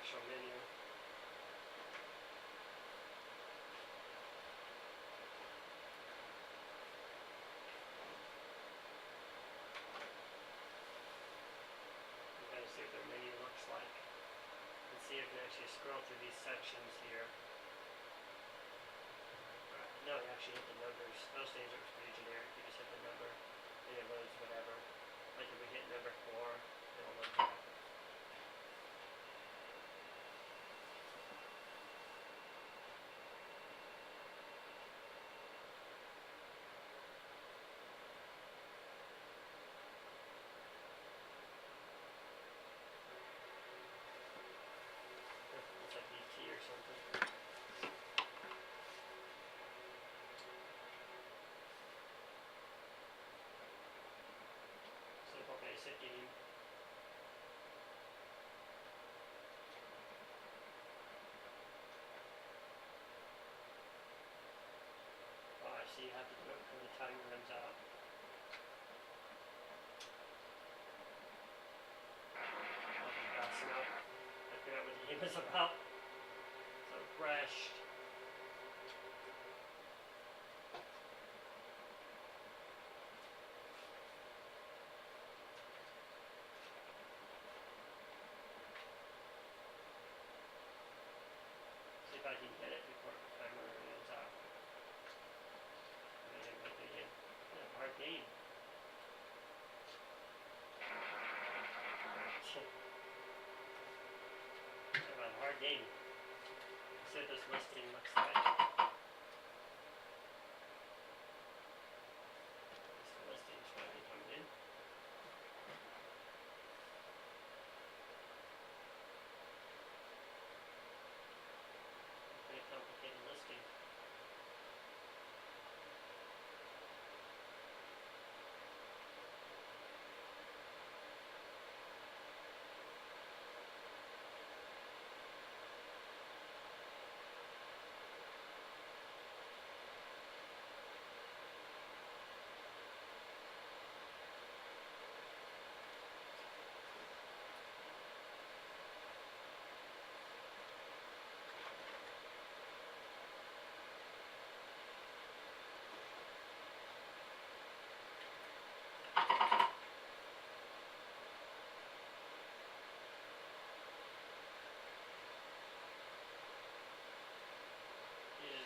actual menu. See what their menu looks like, and see if you can actually scroll through these sections here. No, you actually hit the numbers. Those things are pretty generic. You just hit the number, and it loads whatever. Like if we hit number 4, it'll load that. It's like ET or something. Simple basic game. Oh, I see you have to do it before the timer runs out. That's enough. I forgot what the game is about. So it crashed. See if I can get it before the timer runs out. And then make it again. Yeah, hard game. Talk about a hard game. See what this listing looks like. This listing's finally coming in. Pretty complicated listing.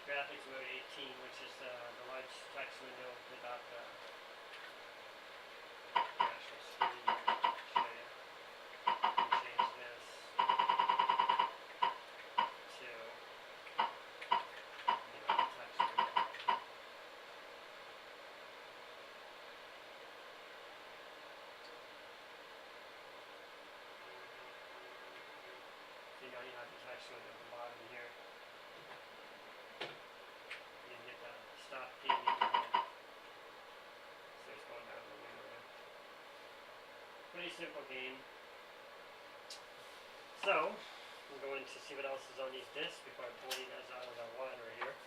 Graphics mode 18, which is the large text window without the actual screen. Show you. You can change this to the text window. So now you have the text window at the bottom here. Hit the stop key and so it's going down the window. Pretty simple game. So, I'm going to see what else is on these discs before I pull you guys out of the water here.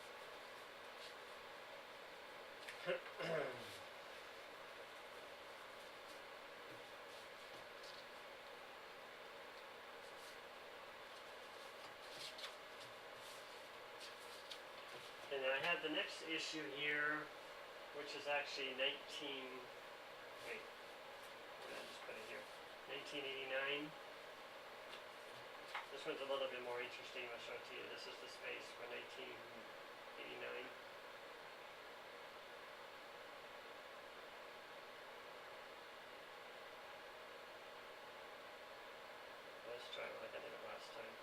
And I have the next issue here, which is actually wait, what did I just put it here? 1989. This one's a little bit more interesting. I'll show it to you. This is the space for 1989. Let's try it like I did it last time.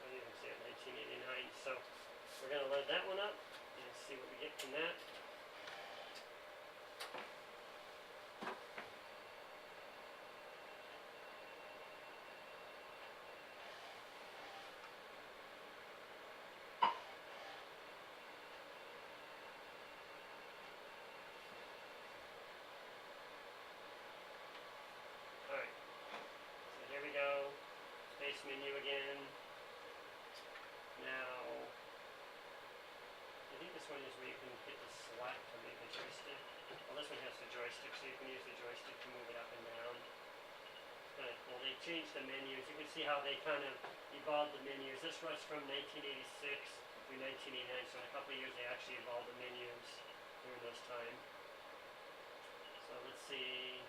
You can see it, 1989. So we're going to load that one up and see what we get from that. Alright, so here we go. Space menu again. Now, I think this one is where you can hit the select to make a joystick. Well, this one has the joystick, so you can use the joystick to move it up and down. It's kind of cool. They changed the menus. You can see how they kind of evolved the menus. This was from 1986 through 1989, so in a couple of years they actually evolved the menus during this time. So let's see.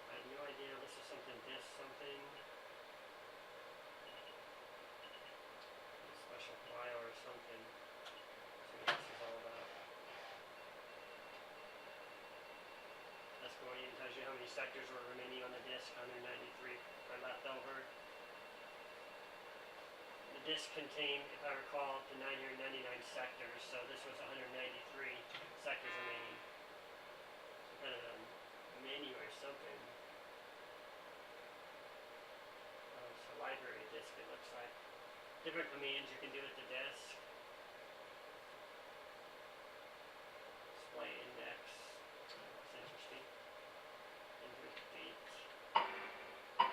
I have no idea. This is something, disc something. A special file or something. See what this is all about. That's going in, tells you how many sectors were remaining on the disk. 193 are left over. The disk contained, if I recall, up to 999 sectors, so this was 193 sectors remaining. Some kind of a menu or something. It's a library disk, it looks like. Different commands you can do at the desk. Display index. That's interesting. Enter date. I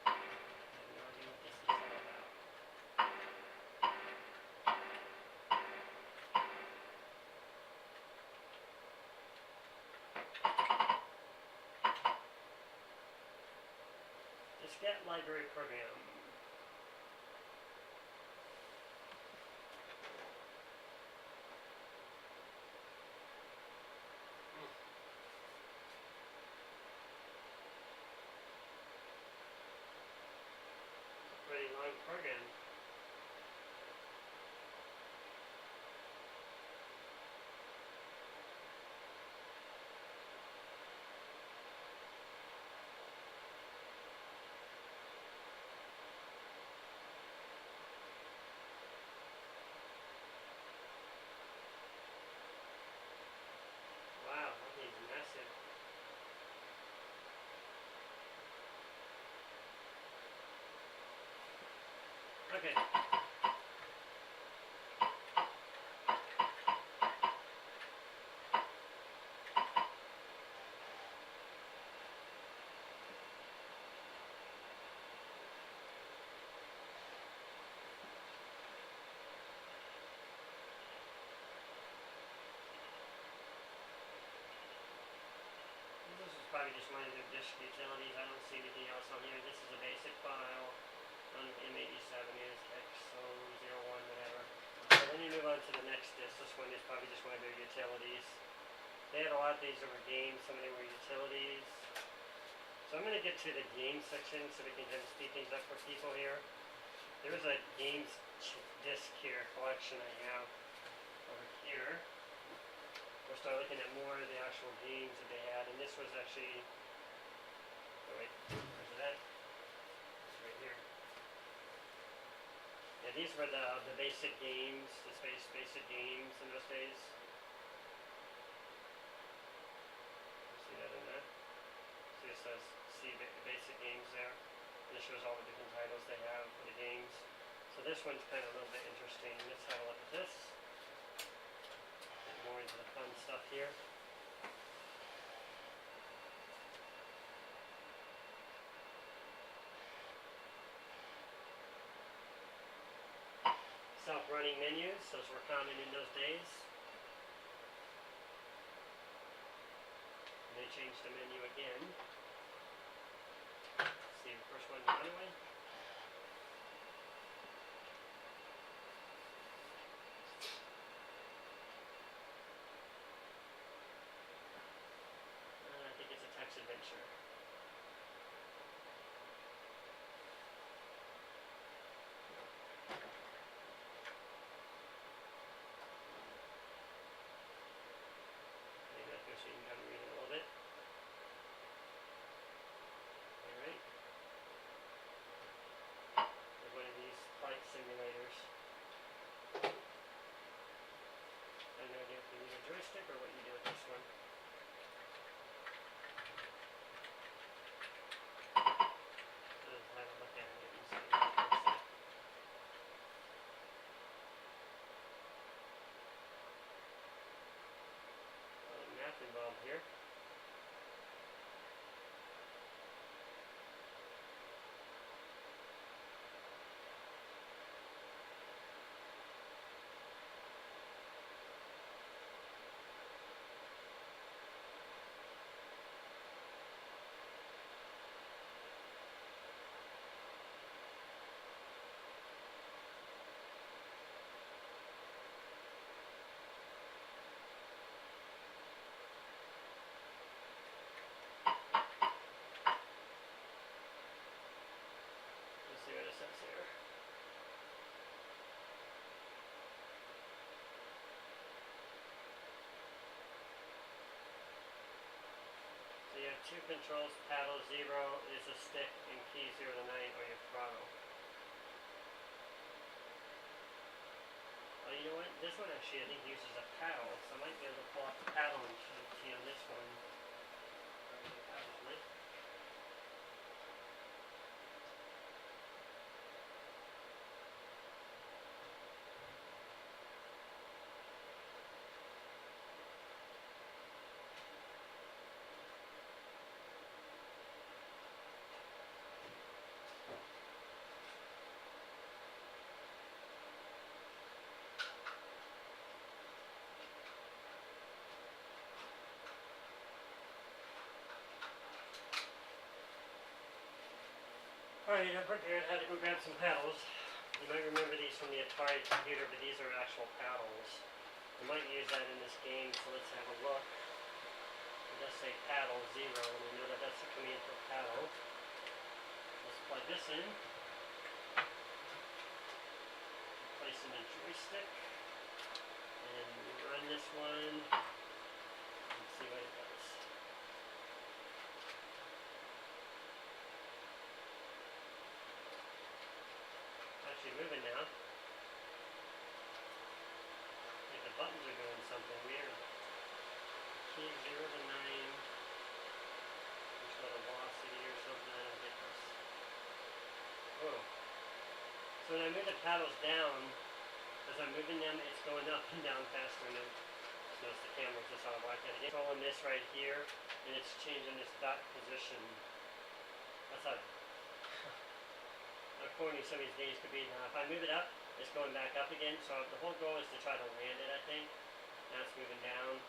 have no idea what this is all about. Diskette library program. Pretty long program. Wow, that thing's massive. Okay. This is probably just one of their disk utilities. I don't see anything else on here. This is a basic file. On M87 is X001, whatever. So then you move on to the next disk. This one is probably just one of their utilities. They had a lot of these that were games, some of them were utilities. So I'm going to get to the game section so we can kind of speed things up for people here. There is a games disc here, collection I have over here. We'll start looking at more of the actual games that they had, and this was actually, oh wait, where's it at? It's right here. Yeah, these were the basic games, the basic games in those days. See that in there? See it says see basic games there, and it shows all the different titles they have for the games. So this one's kind of a little bit interesting. Let's have a look at this. Get more into the fun stuff here. Self-running menus, those were common in those days. And they changed the menu again. Let's see the first one anyway. I think it's a text adventure. So you can kind of read it a little bit. Alright. There's one of these flight simulators. I have no idea if you need a joystick or what you do with this one. Let's have a look at it and see what it looks like. Math involved here. two controls, paddle 0 is a stick, and key 0 to 9 are your throttle. Oh, you know what? This one actually I think uses a paddle, so I might be able to pull up the paddle and show it to you on this one. Alright, I'm prepared. Had to go grab some paddles. You might remember these from the Atari computer, but these are actual paddles. You might use that in this game, so let's have a look. It does say paddle 0, and we know that that's the command for paddle. Let's plug this in. Place in the joystick. And run this one. And see what it does. Actually moving now. I think the buttons are doing something weird. Key 0 to 9. Control velocity or something. I don't get this. Whoa. So when I move the paddles down, as I'm moving them, it's going up and down faster. And then notice the camera's just out of whack. I'm controlling this right here, and it's changing this dot position. That's how. According to some of these days could be. Now if I move it up, it's going back up again. So the whole goal is to try to land it, I think. Now it's moving down.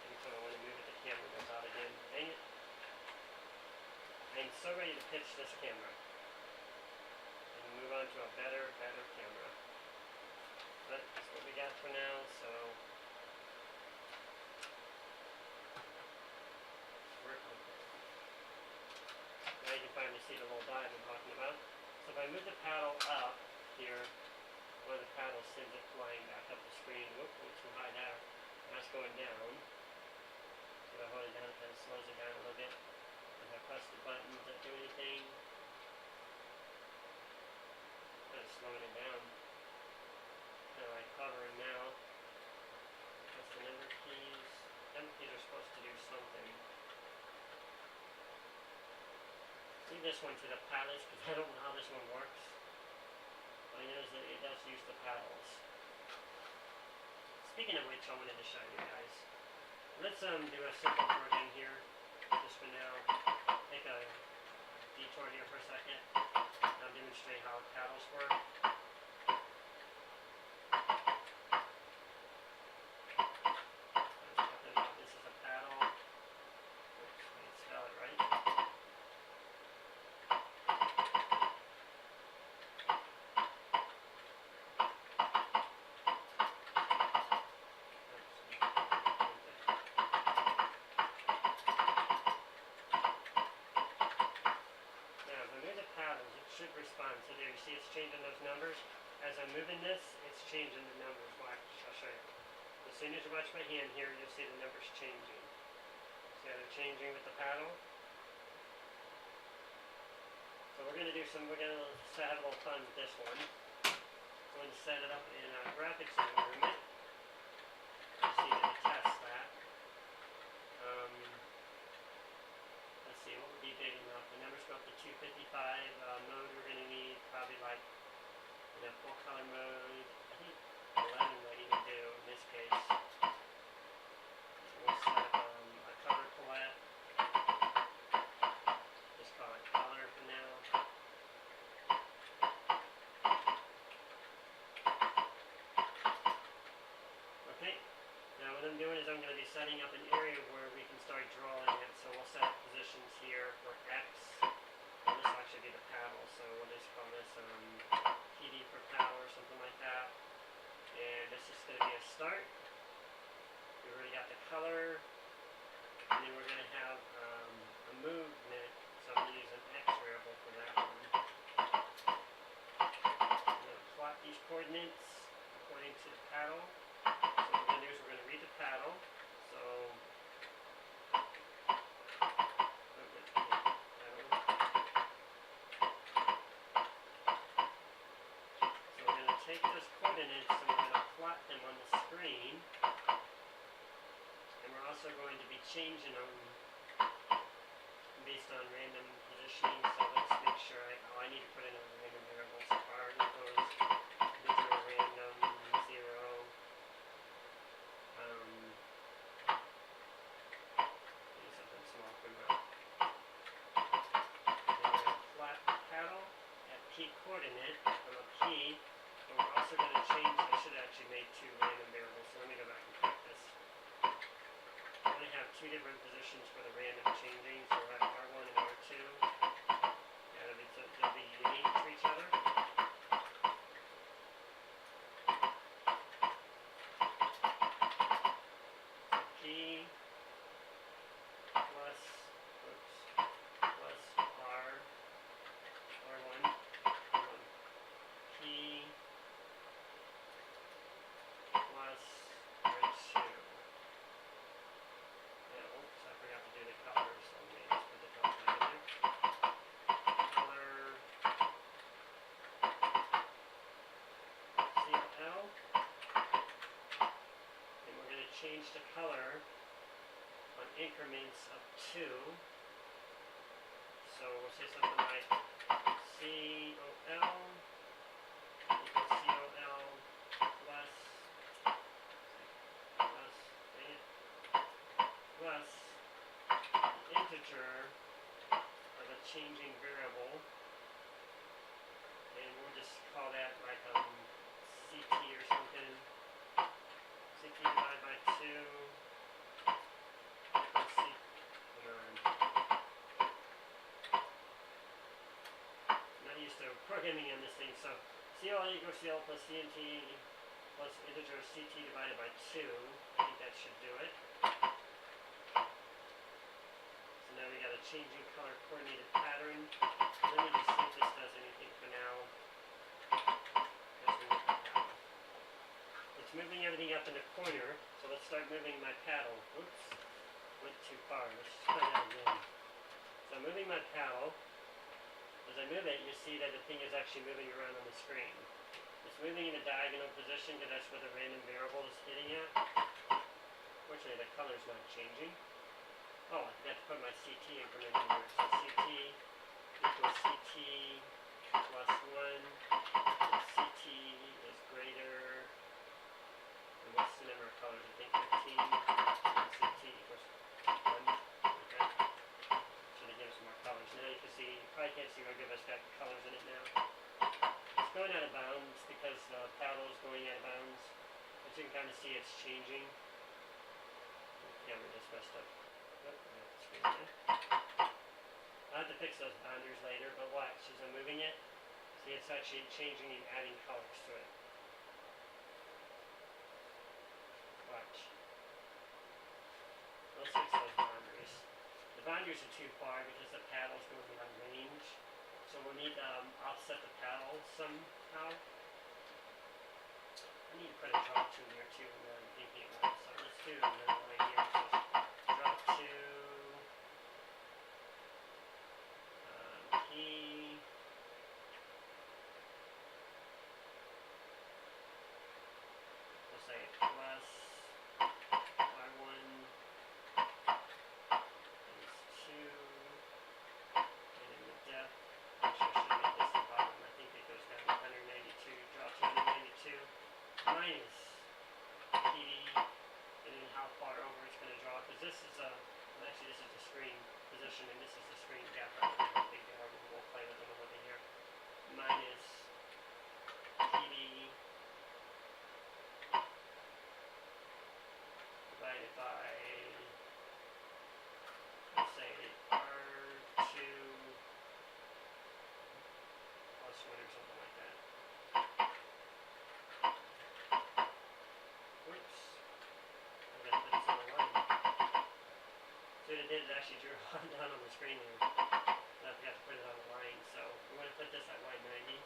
Every time I want to move it, the camera goes out again. Dang it. I'm so ready to pitch this camera. And move on to a better camera. But that's what we got for now, so work on it. Now you can finally see the little dive I'm talking about. So if I move the paddle up here, one of the paddles sends it flying back up the screen. Whoop, went too high there. Now it's going down. So if I hold it down, it kind of slows it down a little bit. If I press the button, does that do anything? Kind of slowing it down. Kind of like hovering now. Press the number keys. Number keys are supposed to do something. Leave this one to the paddles because I don't know how this one works. All I know is that it does use the paddles. Speaking of which, I wanted to show you guys. Let's do a simple program here. Just for now. Take a detour here for a second. I'll demonstrate how paddles work. This is a paddle. Oops, I didn't spell it right. Should respond. So there you see it's changing those numbers. As I'm moving this, it's changing the numbers. Watch, I'll show you. As soon as you watch my hand here, you'll see the numbers changing. See how they're changing with the paddle? So we're going to have a little fun with this one. I'm going to set it up in a graphics environment. Let's see how to test that. Let's see, what would be big enough? The numbers go up to 255. Mode we're going to need probably like full color mode. I think 11 might even do in this case. So we'll set up a color palette. Just call it color for now. Okay. Now what I'm doing is I'm going to be setting up an area where we can start drawing it. So we'll set positions here for X. And this will actually be the paddle. So we'll just call this PD for paddle or something like that. And this is going to be a start. We've already got the color. And then we're going to have a movement. So I'm going to use an X variable for that one. I'm going to plot these coordinates according to the paddle. So what we're going to do is we're going to read the paddle. So coordinates, and we're going to plot them on the screen. And we're also going to be changing them based on random positioning. So let's make sure I need to put in a random variable. So R equals integer random 0. Maybe something small for now. And then we're going to plot the paddle at P coordinate from a P. But we're also going to change, I should have actually made two random variables. So let me go back and correct this. I only have two different positions for the random changing, so we'll have R1 and R2. Yeah, they'll be unique to each other. So P plus R1, P plus R2. Oops, I forgot to do the color, so let me just put the color in there. Color CL, and we're going to change the color on increments of 2. So we'll say something like COL equals COL plus the integer of a changing variable, and we'll just call that like CT or something. CT divided by 2 equals C. I'm not used to programming on this thing, so CL equals CL plus CNT plus integer CT divided by 2. I think that should do it. So now we got a changing color coordinated pattern. Let me just see if this does anything for now. It's moving everything up in the corner, so let's start moving my paddle. Oops, went too far. Let's try that again. So I'm moving my paddle. As I move it, you see that the thing is actually moving around on the screen. It's moving in a diagonal position because that's where the random variable is hitting at. Fortunately, the color's not changing. Oh, I forgot to put my CT increment in here. So CT equals CT plus 1, and CT is greater, and what's the number of colors? I think 15, and CT equals 1. Okay. So they give us more colors. Now you can see, you probably can't see where it's got colors in it now. It's going out of bounds because the paddle is going out of bounds. But you can kind of see it's changing. Yeah, we just messed up. I'll have to fix those boundaries later, but watch, as I'm moving it, see it's actually changing and adding colors to it. Watch. Let's fix those boundaries. The boundaries are too far because the paddle's going beyond range. So we'll need to offset the paddle somehow. I need to put a draw tool here too when I'm thinking about it. So let's do another line here. So draw to P. We'll say plus R1 is 2, and in the depth, actually I should make this the bottom. I think it goes down to 192. Draw to 192 minus PD, and then how far over it's going to draw, because this is a, well, actually this is the screen position, and this is the screen gap. I think we'll play with them a little bit here. Minus PD divided by, let's say, R2 plus 1 or something like that. Whoops. I got to put this on the line. So what it did is actually drew a line down on the screen there. I forgot to put it on the line, so we're going to put this at line 90.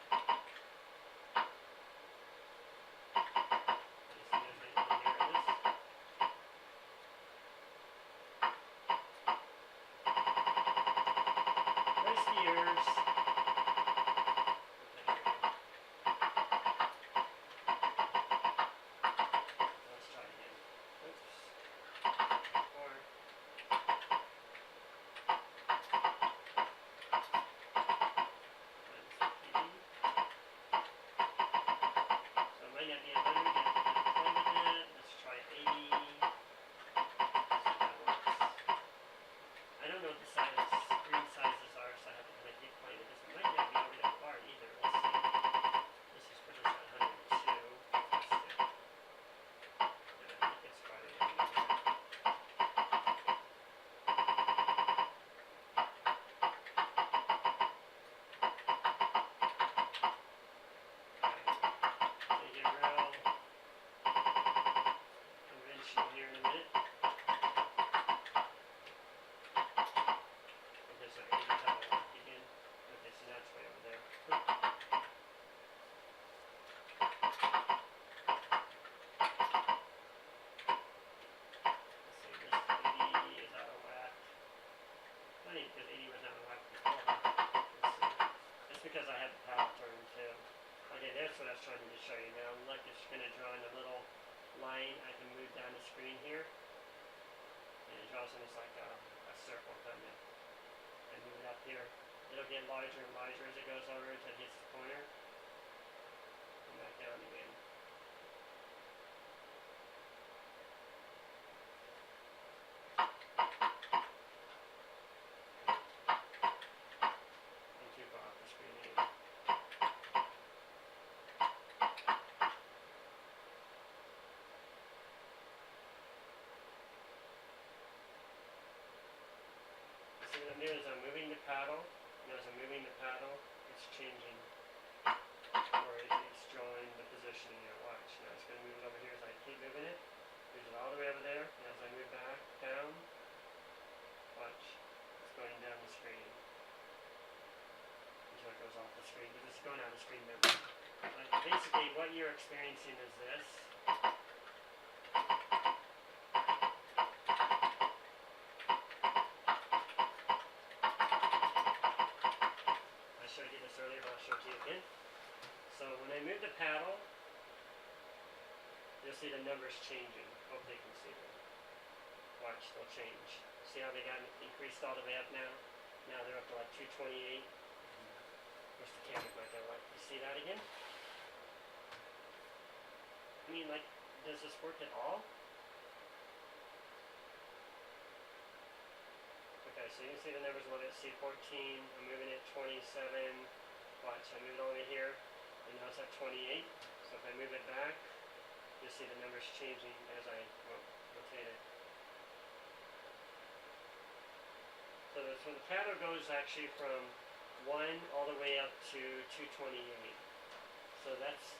I was trying to show you now. Look, it's going to draw in a little line. I can move down the screen here, and it draws in like a circle kind of. And move it up here. It'll get larger and larger as it goes over until it hits the corner. And back down again. And too far off the screen anyway. So what I'm doing is I'm moving the paddle, and as I'm moving the paddle, it's changing, or it's drawing the positioning here. Watch, now it's going to move it over here as I keep moving it. Moves it all the way over there, and as I move back down, watch, it's going down the screen until it goes off the screen, because it's going on the screen now. Like basically what you're experiencing is this. I showed you this earlier, but I'll show it to you again. So when I move the paddle, you'll see the numbers changing. Hope they can see them. Watch, they'll change. See how they got increased all the way up now? Now they're up to like 228. Where's the camera back there? Like, you see that again? I mean, like, does this work at all? Okay, so you can see the numbers a little bit. See 14, I'm moving it 27. Watch, I move it over here, and now it's at 28. So if I move it back, you'll see the numbers changing as I rotate it. So the paddle goes actually from 1 all the way up to 228. So that's